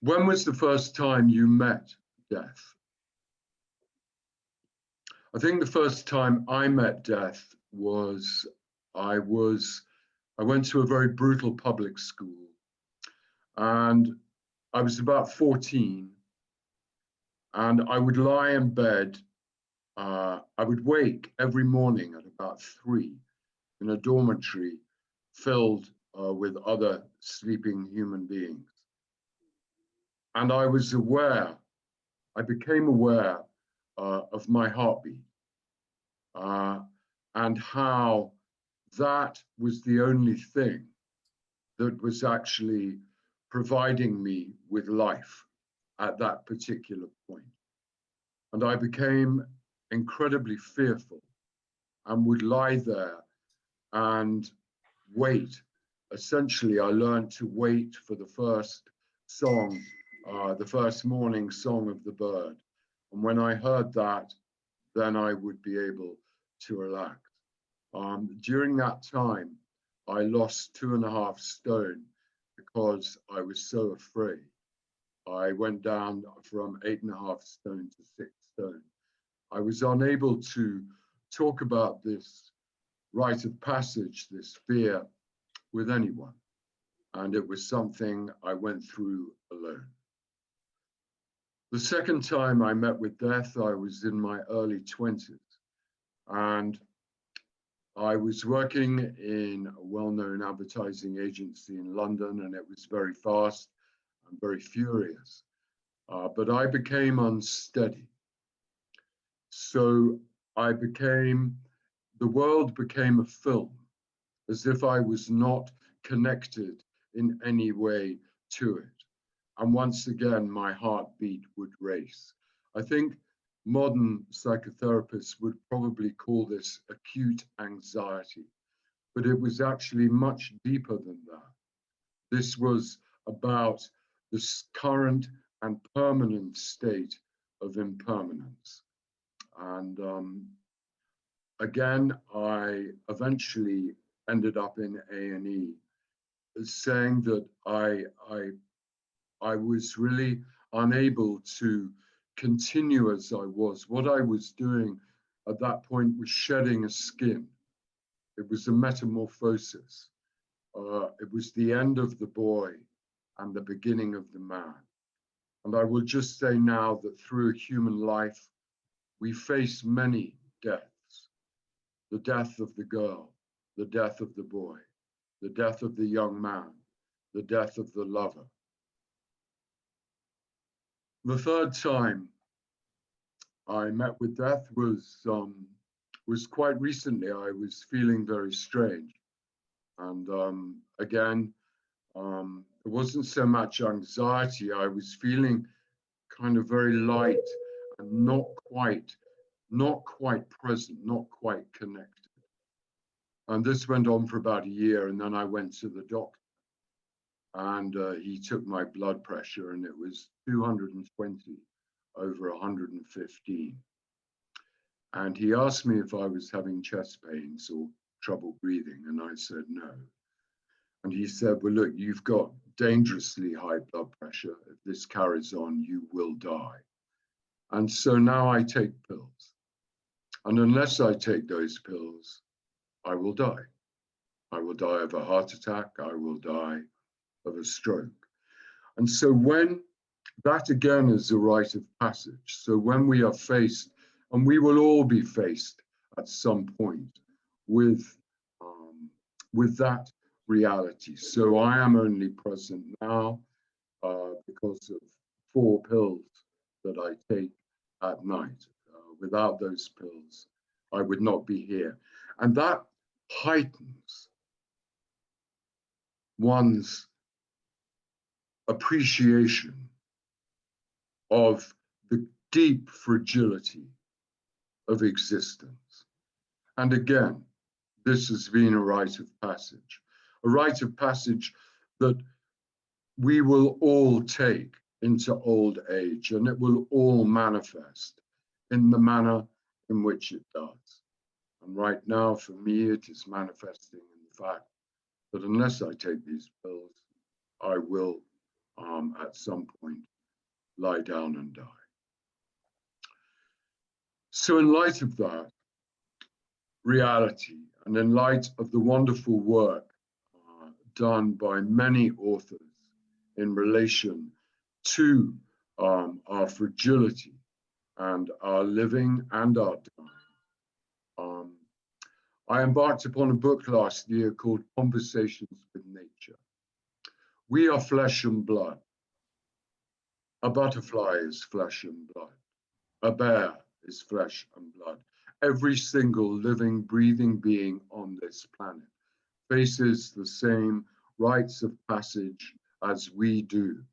When was the first time you met death? I think the first time I met death was I went to a very brutal public school, and I was about 14, and I would lie in bed. I would wake every morning at about 3 in a dormitory filled with other sleeping human beings. And I became aware of my heartbeat and how that was the only thing that was actually providing me with life at that particular point. And I became incredibly fearful and would lie there and wait. Essentially, I learned to wait for the first song, the first morning song of the bird. And when I heard that, then I would be able to relax. During that time, I lost 2.5 stone because I was so afraid. I went down from 8.5 stone to 6 stone. I was unable to talk about this rite of passage, this fear, with anyone. And it was something I went through alone. The second time I met with death, I was in my early 20s. And I was working in a well-known advertising agency in London, and it was very fast and very furious. But I became unsteady. So the world became a film, as if I was not connected in any way to it. And once again, my heartbeat would race. I think modern psychotherapists would probably call this acute anxiety, but it was actually much deeper than that. This was about this current and permanent state of impermanence. And again, I eventually ended up in A&E, saying that I was really unable to continue as I was. What I was doing at that point was shedding a skin. It was a metamorphosis. It was the end of the boy and the beginning of the man. And I will just say now that through a human life, we face many deaths. The death of the girl, the death of the boy, the death of the young man, the death of the lover. The third time I met with death was quite recently. I was feeling very strange. And again, it wasn't so much anxiety. I was feeling kind of very light and not quite present, not quite connected. And this went on for about a year, and then I went to the doctor, and he took my blood pressure, and it was 220 over 115. And he asked me if I was having chest pains or trouble breathing, and I said no. And he said, well, look, you've got dangerously high blood pressure. If this carries on, you will die. And so now I take pills. And unless I take those pills, I will die. I will die of a heart attack. I will die of a stroke. And so when that again is a rite of passage. So when we are faced, and we will all be faced at some point with that reality. So I am only present now because of 4 pills that I take at night. Without those pills, I would not be here. And that heightens one's appreciation of the deep fragility of existence. And again, this has been a rite of passage that we will all take into old age, and it will all manifest in the manner in which it does. And right now, for me, it is manifesting in the fact that unless I take these pills, I will at some point lie down and die. So in light of that reality, and in light of the wonderful work done by many authors in relation to our fragility and our living and our dying, I embarked upon a book last year called Conversations with Nature. We are flesh and blood. A butterfly is flesh and blood. A bear is flesh and blood. Every single living, breathing being on this planet faces the same rites of passage as we do.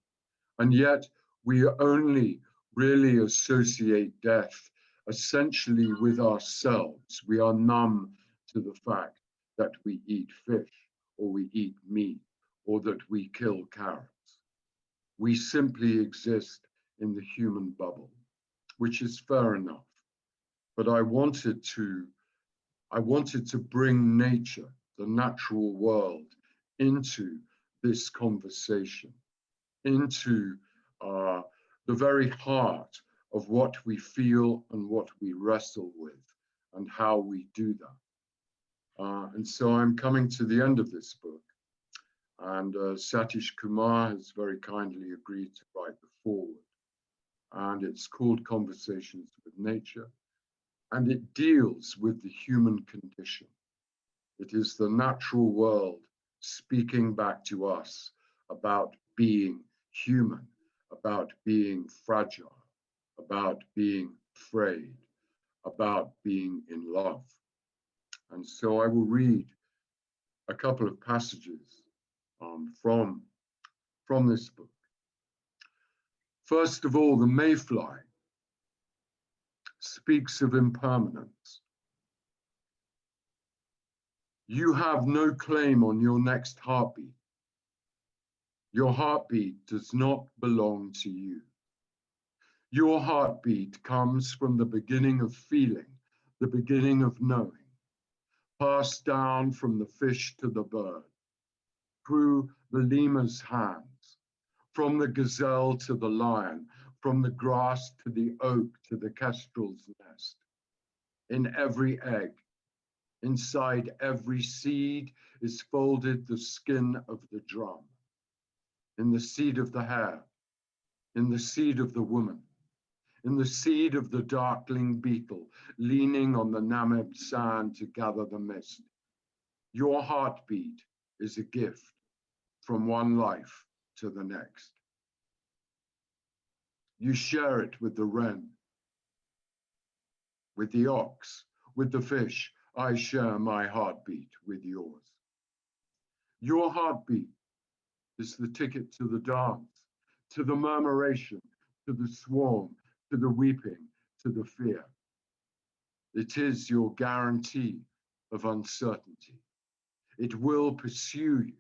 And yet we only really associate death essentially with ourselves. We are numb to the fact that we eat fish or we eat meat or that we kill carrots. We simply exist in the human bubble, which is fair enough. But I wanted to bring nature, the natural world, into this conversation, into the very heart of what we feel and what we wrestle with and how we do that. And so I'm coming to the end of this book, and Satish Kumar has very kindly agreed to write the foreword. And it's called Conversations with Nature, and it deals with the human condition. It is the natural world speaking back to us about being human, about being fragile, about being afraid, about being in love. And so I will read a couple of passages from this book. First of all, the mayfly speaks of impermanence. You have no claim on your next heartbeat. Your heartbeat does not belong to you. Your heartbeat comes from the beginning of feeling, the beginning of knowing, passed down from the fish to the bird, through the lemur's hands, from the gazelle to the lion, from the grass to the oak to the kestrel's nest. In every egg, inside every seed is folded the skin of the drum. In the seed of the hare, in the seed of the woman, in the seed of the darkling beetle, leaning on the Namib sand to gather the mist. Your heartbeat is a gift from one life to the next. You share it with the wren, with the ox, with the fish. I share my heartbeat with yours. Your heartbeat is the ticket to the dance, to the murmuration, to the swarm, to the weeping, to the fear. It is your guarantee of uncertainty. It will pursue you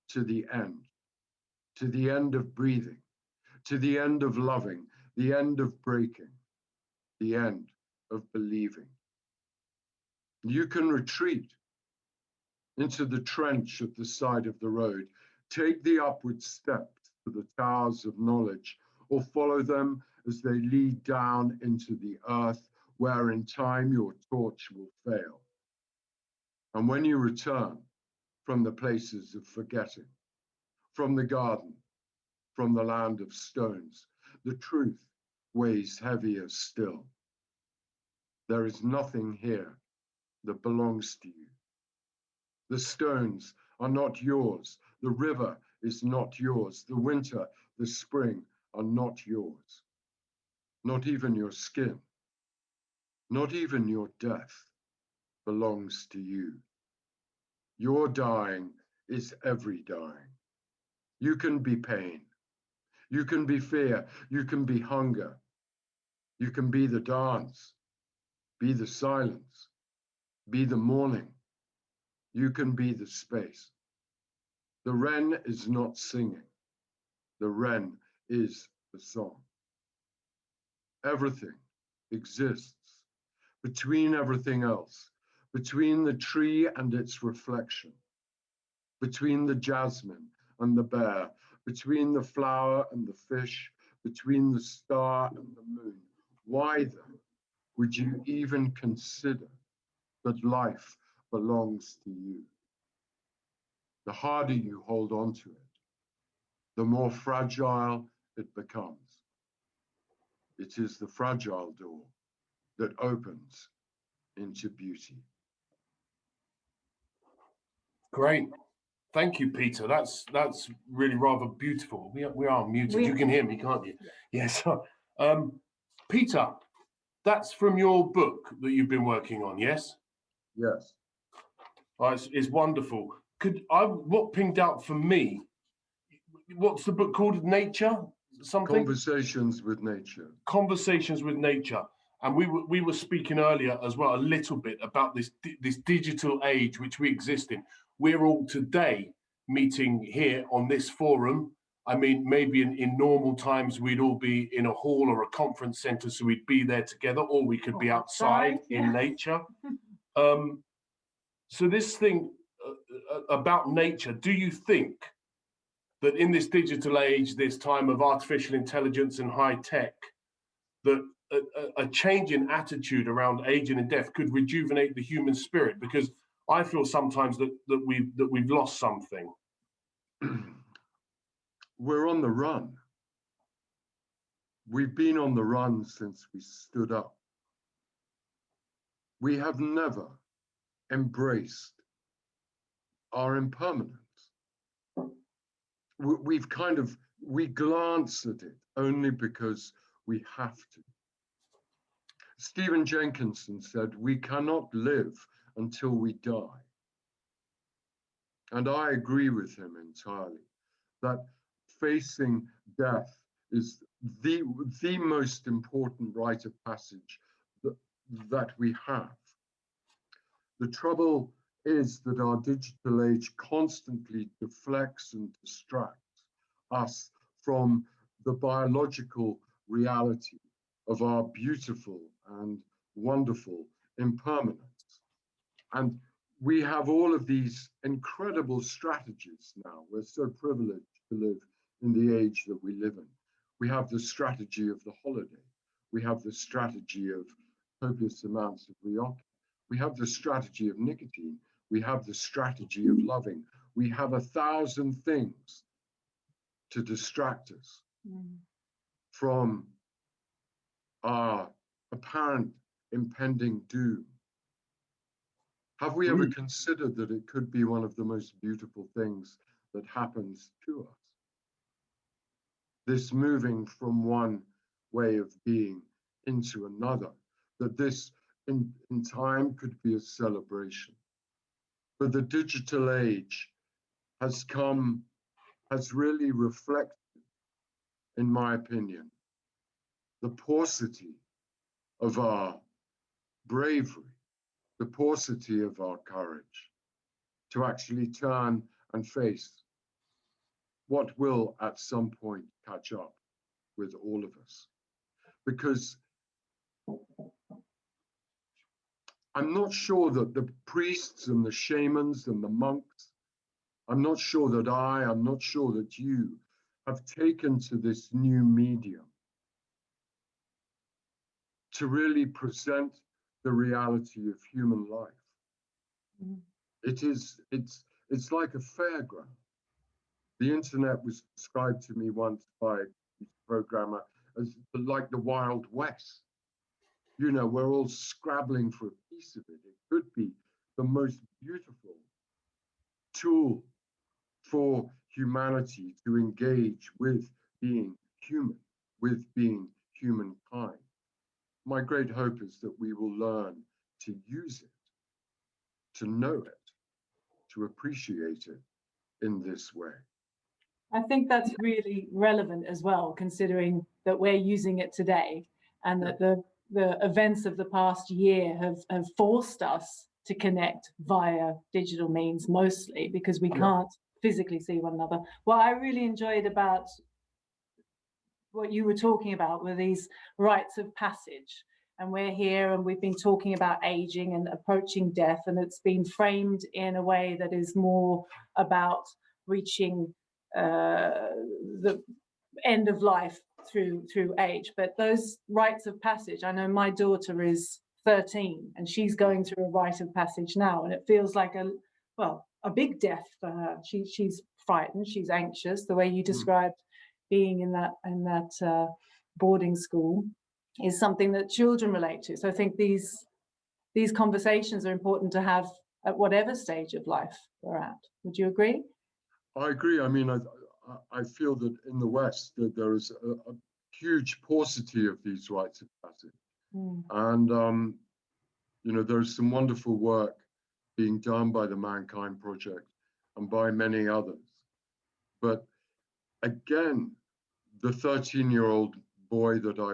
to the end of breathing, to the end of loving, the end of breaking, the end of believing. You can retreat into the trench at the side of the road, take the upward steps to the towers of knowledge, or follow them as they lead down into the earth, where in time your torch will fail. And when you return from the places of forgetting, from the garden, from the land of stones, the truth weighs heavier still. There is nothing here that belongs to you. The stones are not yours. The river is not yours. The winter, the spring are not yours. Not even your skin, not even your death belongs to you. Your dying is every dying. You can be pain. You can be fear. You can be hunger. You can be the dance, be the silence, be the morning. You can be the space. The wren is not singing. The wren is the song. Everything exists between everything else, between the tree and its reflection, between the jasmine and the bear, between the flower and the fish, between the star and the moon. Why then would you even consider that life belongs to you? The harder you hold on to it, the more fragile it becomes. It is the fragile door that opens into beauty. Great. Thank you, Peter. That's really rather beautiful. We are muted. You can hear me, can't you? Yes. Peter, that's from your book that you've been working on, yes? Yes. It's wonderful. What pinged out for me, what's the book called? Nature? Something? Conversations with Nature. Conversations with Nature. And we were speaking earlier as well, a little bit about this digital age which we exist in. We're all today meeting here on this forum. I mean, maybe in normal times, we'd all be in a hall or a conference center, so we'd be there together, or we could be outside in nature. So this thing about nature, do you think that in this digital age, this time of artificial intelligence and high tech, that a change in attitude around aging and death could rejuvenate the human spirit? Because I feel sometimes that we've lost something. We're on the run. We've been on the run since we stood up. We have never embraced our impermanence. We glance at it only because we have to. Stephen Jenkinson said, we cannot live until we die. And I agree with him entirely, that facing death is the most important rite of passage that we have. The trouble is that our digital age constantly deflects and distracts us from the biological reality of our beautiful and wonderful impermanence. And we have all of these incredible strategies now. We're so privileged to live in the age that we live in. We have the strategy of the holiday. We have the strategy of copious amounts of reoccupation. We have the strategy of nicotine. We have the strategy of loving. We have 1,000 things to distract us from our apparent impending doom. Have we ever considered that it could be one of the most beautiful things that happens to us? This moving from one way of being into another, that this in time could be a celebration. But the digital age has really reflected, in my opinion, the paucity of our bravery, the paucity of our courage to actually turn and face what will at some point catch up with all of us. Because I'm not sure that the priests and the shamans and the monks, I'm not sure that you have taken to this new medium to really present the reality of human life. It's like a fairground. The internet was described to me once by a programmer as like the Wild West. You know, we're all scrabbling for a piece of it. It could be the most beautiful tool for humanity to engage with being human, with being humankind. My great hope is that we will learn to use it, to know it, to appreciate it in this way. I think that's really relevant as well, considering that we're using it today and that the events of the past year have forced us to connect via digital means mostly because we can't physically see one another. What I really enjoyed about what you were talking about were these rites of passage. And we're here and we've been talking about aging and approaching death, and it's been framed in a way that is more about reaching the end of life through age, but those rites of passage. I know my daughter is 13 and she's going through a rite of passage now, and it feels like a big death for her. She's frightened, she's anxious. The way you described being in that boarding school is something that children relate to. So I think these conversations are important to have at whatever stage of life we're at. Would you agree? I agree. I mean, I feel that in the West that there is a huge paucity of these rites of passage. And there's some wonderful work being done by the Mankind Project and by many others. But again, the 13-year-old boy that I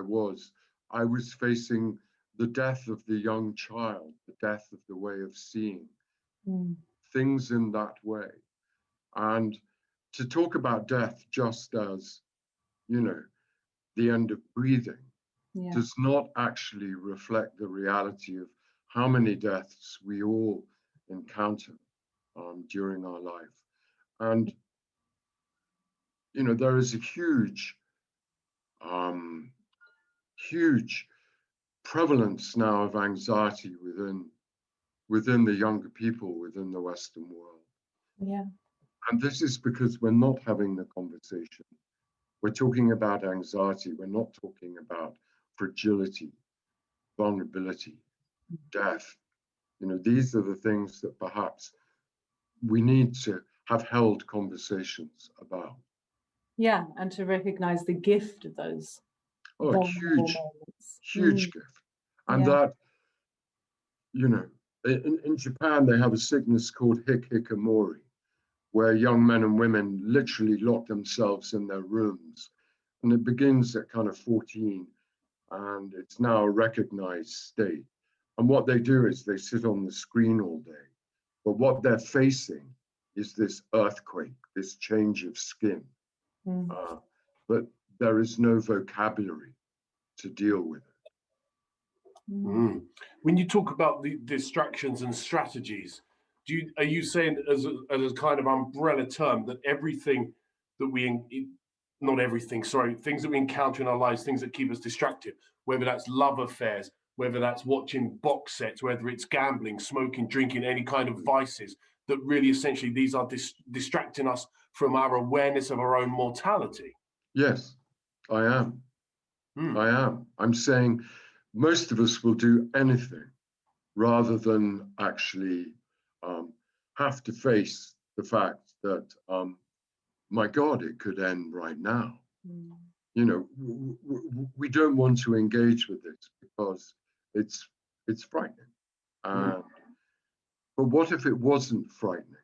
was facing the death of the young child, the death of the way of seeing things in that way. And to talk about death just as, the end of breathing does not actually reflect the reality of how many deaths we all encounter during our life. And, there is a huge prevalence now of anxiety within the younger people within the Western world. Yeah. And this is because we're not having the conversation. We're talking about anxiety. We're not talking about fragility, vulnerability, death. These are the things that perhaps we need to have held conversations about. Yeah, and to recognize the gift of those. Oh, a huge gift. And that, in Japan, they have a sickness called hikikomori, where young men and women literally lock themselves in their rooms. And it begins at kind of 14, and it's now a recognized state. And what they do is they sit on the screen all day. But what they're facing is this earthquake, this change of skin. But there is no vocabulary to deal with it. When you talk about the distractions and strategies, are you saying as a kind of umbrella term that everything that things that we encounter in our lives, things that keep us distracted, whether that's love affairs, whether that's watching box sets, whether it's gambling, smoking, drinking, any kind of vices, that really essentially these are distracting us from our awareness of our own mortality? Yes, I am. I am. I'm saying most of us will do anything rather than actually have to face the fact that, my God, it could end right now. We don't want to engage with it because it's frightening. But what if it wasn't frightening?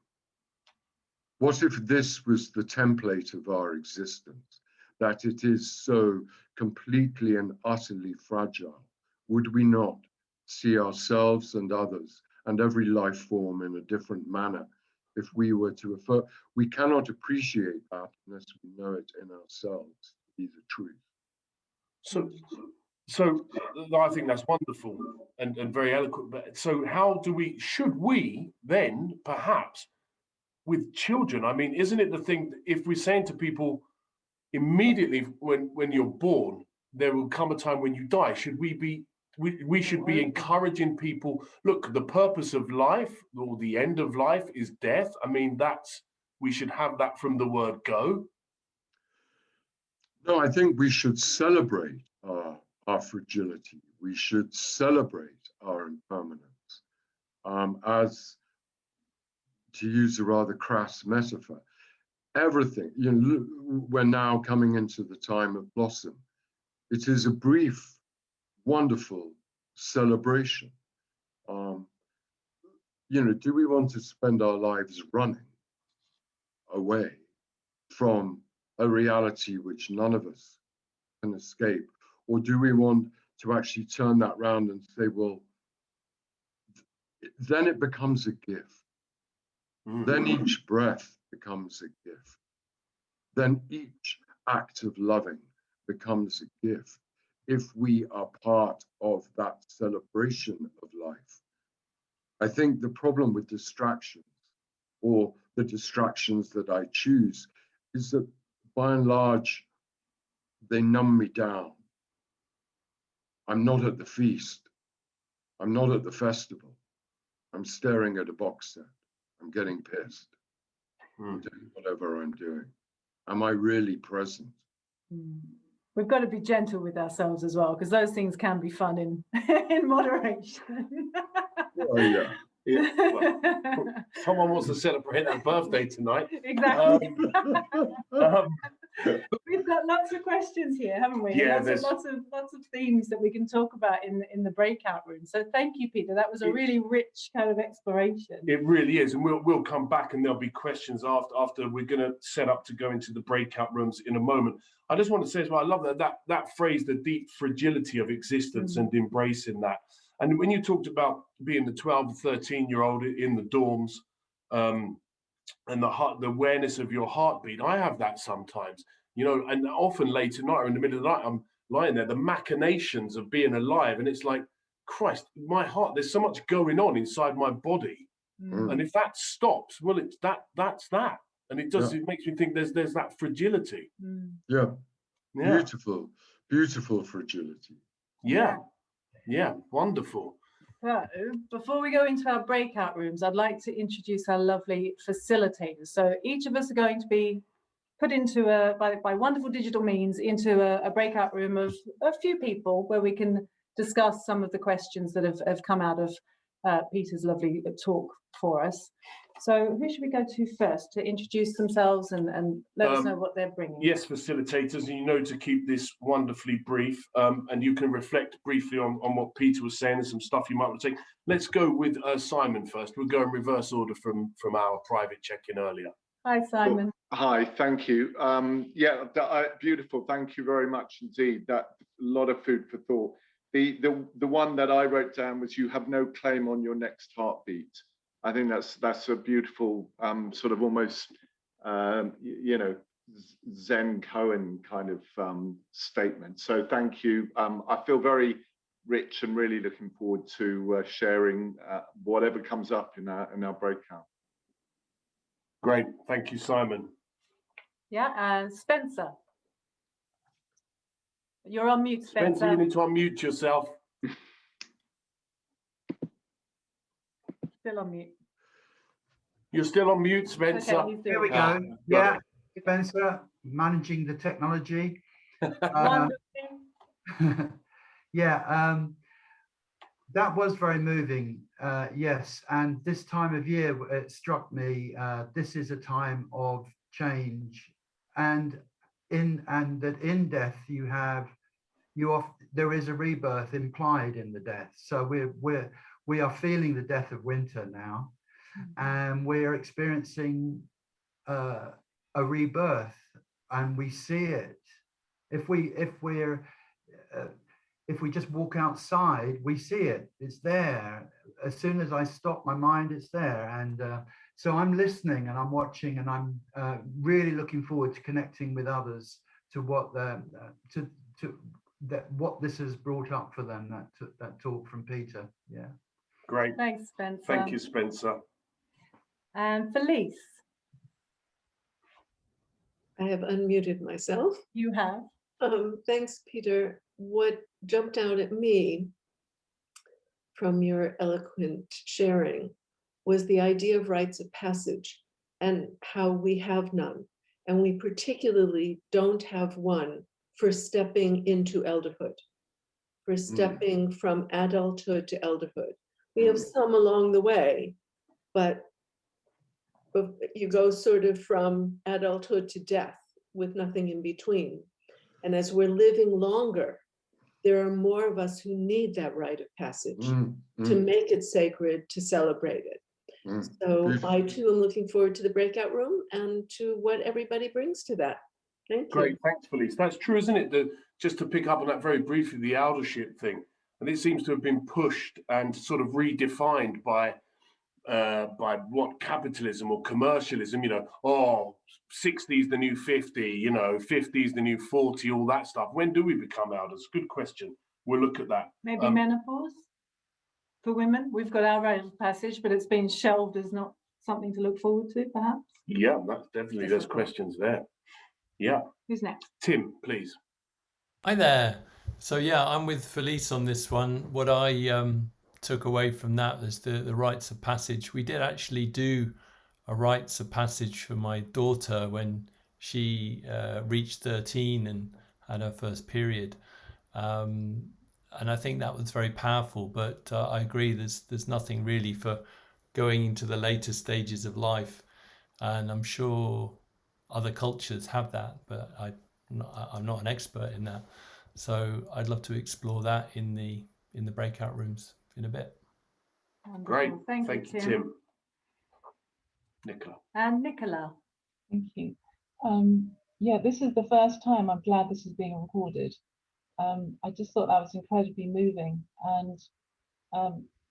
What if this was the template of our existence, that it is so completely and utterly fragile? Would we not see ourselves and others and every life form in a different manner if we were to affirm? We cannot appreciate that unless we know it in ourselves to be the truth. So I think that's wonderful and very eloquent. But so should we then perhaps with children, I mean, isn't it the thing that if we're saying to people immediately when you're born, there will come a time when you die, we should be encouraging people, look, the purpose of life or the end of life is death. I mean, we should have that from the word go. No, I think we should celebrate our fragility. We should celebrate our impermanence. As, to use a rather crass metaphor, everything, we're now coming into the time of blossom. It is a brief, wonderful celebration. Do we want to spend our lives running away from a reality which none of us can escape? Or do we want to actually turn that round and say, well, then it becomes a gift. Then each breath becomes a gift. Then each act of loving becomes a gift if we are part of that celebration of life. I think the problem with distractions, or the distractions that I choose, is that by and large, they numb me down. I'm not at the feast. I'm not at the festival. I'm staring at a box set. I'm getting pissed. I'm doing whatever I'm doing. Am I really present? We've got to be gentle with ourselves as well, because those things can be fun in in moderation. Oh, yeah. Yeah. Well, someone wants to celebrate their birthday tonight. Exactly. We've got lots of questions here, haven't we? Yeah, lots of themes that we can talk about in the breakout room. So thank you, Peter. That was a really rich kind of exploration. It really is, and we'll come back, and there'll be questions after we're going to set up to go into the breakout rooms in a moment. I just want to say as well, I love that phrase, the deep fragility of existence, and embracing that. And when you talked about being the 12 or 13-year-old in the dorms, and the awareness of your heartbeat, I have that sometimes, you know, and often late at night or in the middle of the night, I'm lying there, the machinations of being alive, and it's like, Christ, my heart, there's so much going on inside my body. And if that stops, well, it's that's that. And it does, it makes me think there's that fragility. Yeah. Beautiful fragility. Yeah, wonderful. So before we go into our breakout rooms, I'd like to introduce our lovely facilitators. So each of us are going to be put into by wonderful digital means into a breakout room of a few people where we can discuss some of the questions that have come out of Peter's lovely talk for us. So who should we go to first to introduce themselves and let us know what they're bringing? Yes, facilitators, and you know to keep this wonderfully brief, and you can reflect briefly on what Peter was saying and some stuff you might want to take. Let's go with Simon first. We'll go in reverse order from our private check-in earlier. Hi, Simon. Hi, thank you. Beautiful. Thank you very much indeed. That a lot of food for thought. The one that I wrote down was, you have no claim on your next heartbeat. I think that's a beautiful sort of almost you know, Zen koan kind of statement. So thank you. I feel very rich and really looking forward to sharing whatever comes up in our breakout. Great, thank you, Simon. Yeah, and Spencer. You're on mute, Spencer. Spencer, you need to unmute yourself. Still on mute. You're still on mute, Spencer. Okay, here we go. Yeah, Spencer, managing the technology. Yeah, that was very moving. Yes, and this time of year, it struck me. This is a time of change, and that in death there is a rebirth implied in the death. So we are feeling the death of winter now, and we're experiencing a rebirth, and we see it. If we just walk outside, we see it. It's there. As soon as I stop my mind, it's there. And so I'm listening and I'm watching, and I'm really looking forward to connecting with others to what what this has brought up for them. That talk from Peter. Yeah. Great. Thanks, Spencer. Thank you, Spencer. And Felice. I have unmuted myself. You have. Thanks, Peter. What jumped out at me from your eloquent sharing was the idea of rites of passage and how we have none. And we particularly don't have one for stepping into elderhood, for stepping from adulthood to elderhood. We have some along the way, but you go sort of from adulthood to death with nothing in between. And as we're living longer, there are more of us who need that rite of passage to make it sacred, to celebrate it. So I too am looking forward to the breakout room and to what everybody brings to that. Thank you. Great, thanks, Felice. That's true, isn't it? Just to pick up on that very briefly, the eldership thing, and it seems to have been pushed and sort of redefined by what capitalism or commercialism, you know, 60 is the new 50, you know, 50 is the new 40, all that stuff. When do we become elders? Good question. We'll look at that. Maybe menopause for women. We've got our rite of passage, but it's been shelved as not something to look forward to, perhaps? Yeah, that's definitely, there's questions there. Yeah. Who's next? Tim, please. Hi there. So yeah, I'm with Felice on this one. What I took away from that was the rites of passage. We did actually do a rites of passage for my daughter when she reached 13 and had her first period. And I think that was very powerful, but I agree there's nothing really for going into the later stages of life. And I'm sure other cultures have that, but I'm not an expert in that. So I'd love to explore that in the breakout rooms in a bit. Wonderful. Great. Thank you, Tim. Nicola. And Nicola. Thank you. Yeah, this is the first time. I'm glad this is being recorded. I just thought that was incredibly moving. And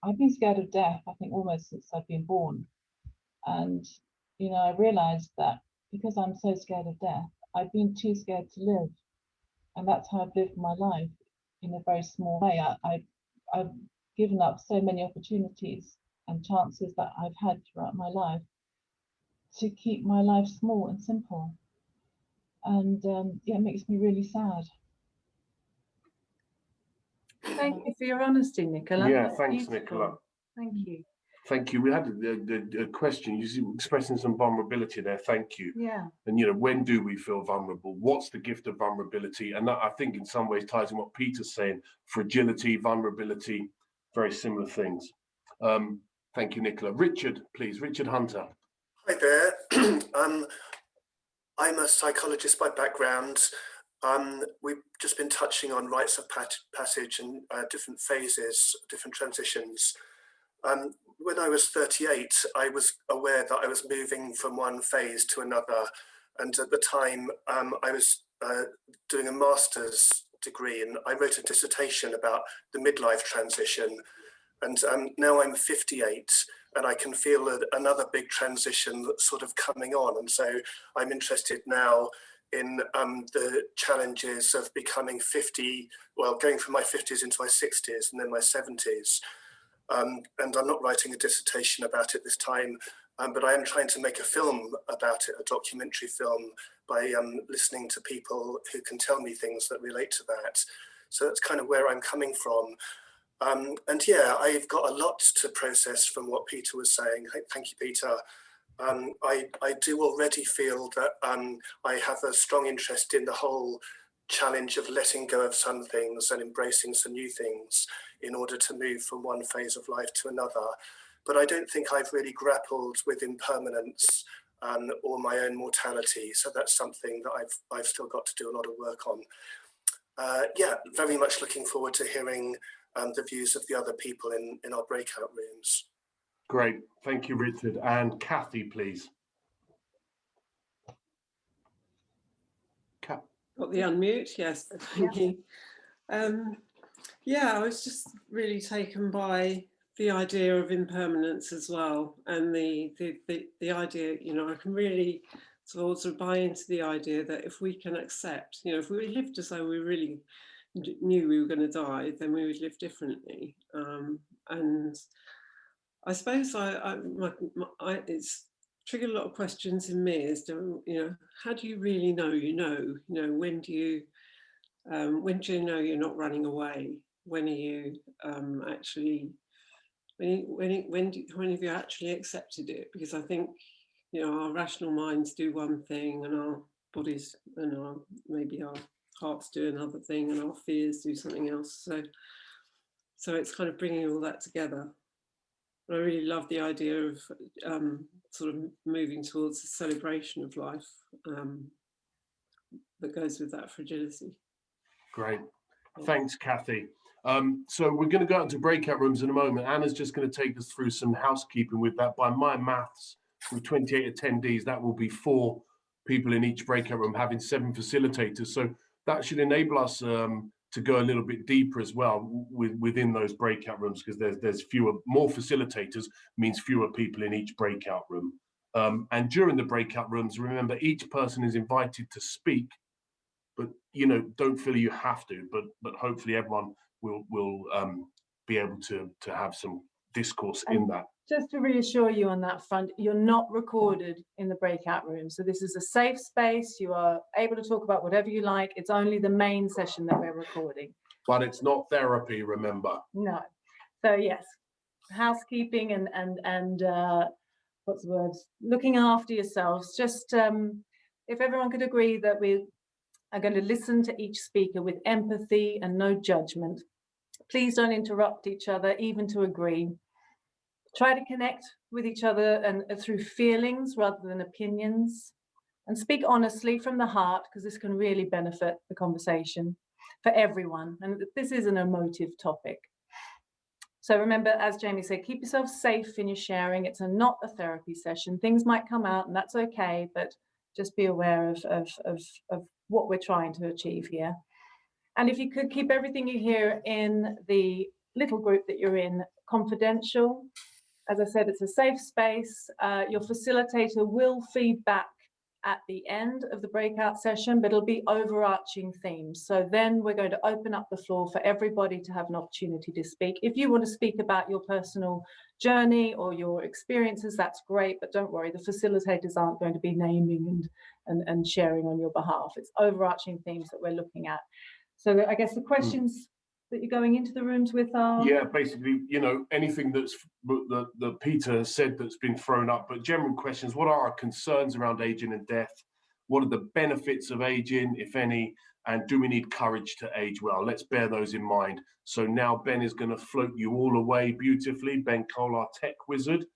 I've been scared of death, I think, almost since I've been born. And, you know, I realized that because I'm so scared of death, I've been too scared to live. And that's how I've lived my life in a very small way. I've given up so many opportunities and chances that I've had throughout my life to keep my life small and simple. And yeah, it makes me really sad. Thank you for your honesty, Nicola. Yeah, That's thanks, beautiful. Nicola. Thank you. Thank you. We had a question, you expressing some vulnerability there. Thank you. Yeah. And, you know, when do we feel vulnerable? What's the gift of vulnerability? And that, I think, in some ways ties in what Peter's saying. Fragility, vulnerability, very similar things. Thank you, Nicola. Richard, please. Richard Hunter. Hi there. I'm a psychologist by background. We've just been touching on rites of passage and different phases, different transitions. When I was 38, I was aware that I was moving from one phase to another. And at the time, I was doing a master's degree, and I wrote a dissertation about the midlife transition. And now I'm 58, and I can feel another big transition that's sort of coming on. And so I'm interested now in the challenges of becoming 50, well, going from my 50s into my 60s and then my 70s. And I'm not writing a dissertation about it this time, but I am trying to make a film about it, a documentary film, by listening to people who can tell me things that relate to that. So that's kind of where I'm coming from. And yeah, I've got a lot to process from what Peter was saying. Thank you, Peter. I do already feel that I have a strong interest in the whole challenge of letting go of some things and embracing some new things in order to move from one phase of life to another. But I don't think I've really grappled with impermanence or my own mortality. So that's something that I've still got to do a lot of work on. Yeah, very much looking forward to hearing the views of the other people in our breakout rooms. Great. Thank you, Richard. And Kathy, please. Got the unmute, yes, thank you. Yeah, I was just really taken by the idea of impermanence as well, and the idea, you know, I can really sort of buy into the idea that if we can accept, you know, if we lived as though we really knew we were going to die, then we would live differently. And I suppose it's triggered a lot of questions in me as to, you know, how do you really know you know? You know, when do you know you're not running away? When are you actually, when have you actually accepted it? Because I think, you know, our rational minds do one thing, and our bodies and maybe our hearts do another thing, and our fears do something else. So it's kind of bringing all that together. I really love the idea of sort of moving towards a celebration of life that goes with that fragility. Great. Thanks, Kathy. So we're going to go out into breakout rooms in a moment. Anna's just going to take us through some housekeeping with that. By my maths, with 28 attendees, that will be 4 people in each breakout room having 7 facilitators. So that should enable us to go a little bit deeper as well within those breakout rooms, because there's more facilitators means fewer people in each breakout room. And during the breakout rooms, remember, each person is invited to speak, but, you know, don't feel you have to, but hopefully everyone will be able to have some discourse in that. Just to reassure you on that front, you're not recorded in the breakout room. So this is a safe space. You are able to talk about whatever you like. It's only the main session that we're recording. But it's not therapy, remember. No. So yes, housekeeping and what's the word? Looking after yourselves. Just if everyone could agree that we are going to listen to each speaker with empathy and no judgment. Please don't interrupt each other, even to agree. Try to connect with each other and through feelings rather than opinions, and speak honestly from the heart, because this can really benefit the conversation for everyone. And this is an emotive topic. So remember, as Jamie said, keep yourself safe in your sharing. It's not a therapy session. Things might come out and that's okay, but just be aware of what we're trying to achieve here. And if you could keep everything you hear in the little group that you're in confidential. As I said, it's a safe space. Your facilitator will feed back at the end of the breakout session, but it'll be overarching themes. So then we're going to open up the floor for everybody to have an opportunity to speak. If you want to speak about your personal journey or your experiences, that's great, but don't worry, the facilitators aren't going to be naming and sharing on your behalf. It's overarching themes that we're looking at. So I guess the questions that you're going into the rooms with are? Yeah, basically, you know, anything that's that Peter has said that's been thrown up, but general questions. What are our concerns around aging and death? What are the benefits of aging, if any? And do we need courage to age well? Let's bear those in mind. So now Ben is going to float you all away beautifully. Ben Cole, our tech wizard,